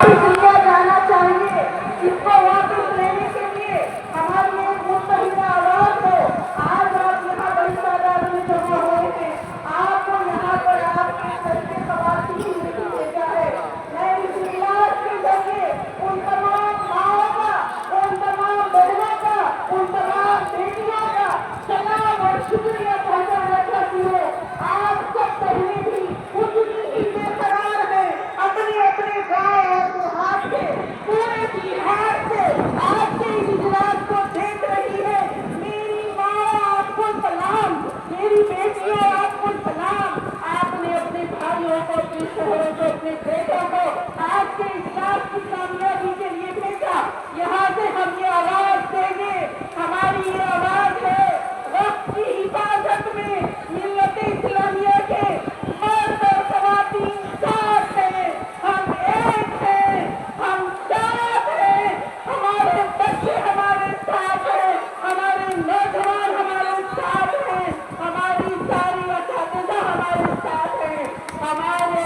दिया जाना चाहिए। इसको वापस लेने के लिए हमारी एक मुत्तहिदा आवाज हो। आज आप यहाँ बड़ी तादाद में जमा हुए हैं, आपको यहाँ पर आपके घर के खवातीन नहीं भेजा है। मैं इस इजलास के जरिए उन तमाम माओं का, उन तमाम बहनों का, उन तमाम बेटियों का सलाम और शुक्रिया पहुँचाना चाहती हूँ। आप सब बहनें भी उतनी ही बेकरार हैं, अपने अपने गाँव और देहात से, पूरे बिहार से आपके इस इजलास को देख रही है। मेरी माँ आपको सलाम, मेरी बेटियों आपको सलाम। आपने अपने भाइयों को, अपने शोहरों को, अपने बेटों को आज के इजलास की कामयाबी के लिए भेजा। यहाँ से हम ये आवाज देंगे, हमारी ये आवाज है वक्त की हिफाजत में मिल्लत इस्लामिया के मर्द और ख़वातीन साथ हैं, हम एक हैं, हम साथ हैं, हमारे बच्चे हमारे साथ हैं, हमारे नौजवान हमारे साथ हैं, हमारी सारी असातिज़ा हमारे साथ हैं, हमारे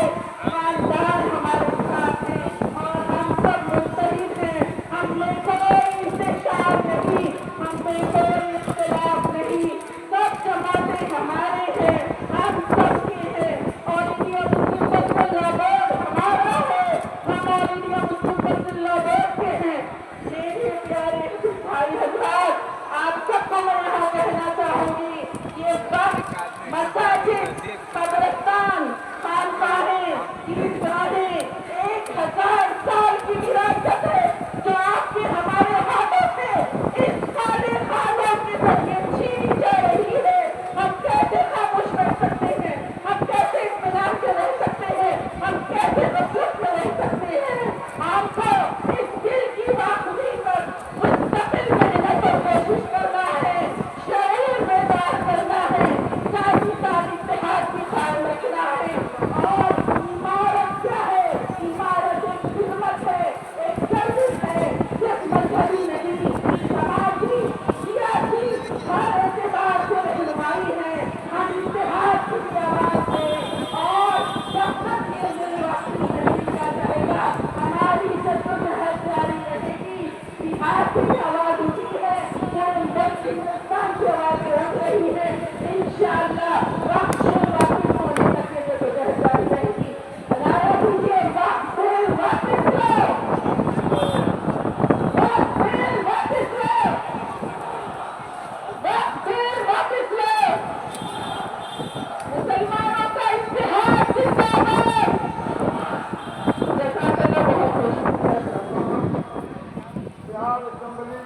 ईमानदार हमारे साथ हैं और हम सब मुत्तहिद हैं। हम में कोई इस्तेशार नहीं, हम में कोई इख्तिलाफ नहीं, सब जमातें हमारे हैं, हम सबके हैं और इंडिया मुस्लिम पर्सनल बोर्ड हमारा है, हम और इंडिया मुस्लिम पर्सनल बोर्ड के हैं। मेरे प्यारे भाई हज़रात, आप सबको मैं यहाँ कहना चाहूँगी, ये वक्त मसाजिद, कब्रिस्तान, खानकाहें, ईदगाहें 1000 साल की विरासत है जो आपके हमारे हाथों से इस काले हाथों के जरिए छीनी जा रही है। हम कैसे खामोश रह सकते हैं, हम कैसे इत्मीनान से रह सकते हैं, हम कैसे गफलत में रह सकते हैं। आपको इस दिल की बाखुदी पर मुस्तकिल मेहनत और कोशिश करना है, शऊर बेदार करना है, साथी साथ इत्तेहाद की ख्याल रखना है। और इमारत क्या है? इमारत एक खिदमत है, एक सर्विस है, सिर्फ मजहबी नहीं, समाजी, सियासी, हर एतबार से रहनुमाई है। हम इत्तेहाद की भी आवाज दें और जब तक ये दिल वापसी नहीं किया जाएगा, हमारी जद्दोजहद जारी रहेगी। बिहार की भी आवाज उठी है, पूरे मुल्क हिंदुस्तान की आवाज उठ रही है। इंशाअल्लाह वक्त से वापस होने तक ये जद्दोजहद जारी रहेगी। नारा दीजिए, वक्त से वापस लो, वक्त से वापस लो, वक्त से वापस लो। मुसलमानों का इत्तेहाद जिंदाबाद। जज़ाकल्लाह, बहुत बहुत शुक्रिया। बिहार असेंबली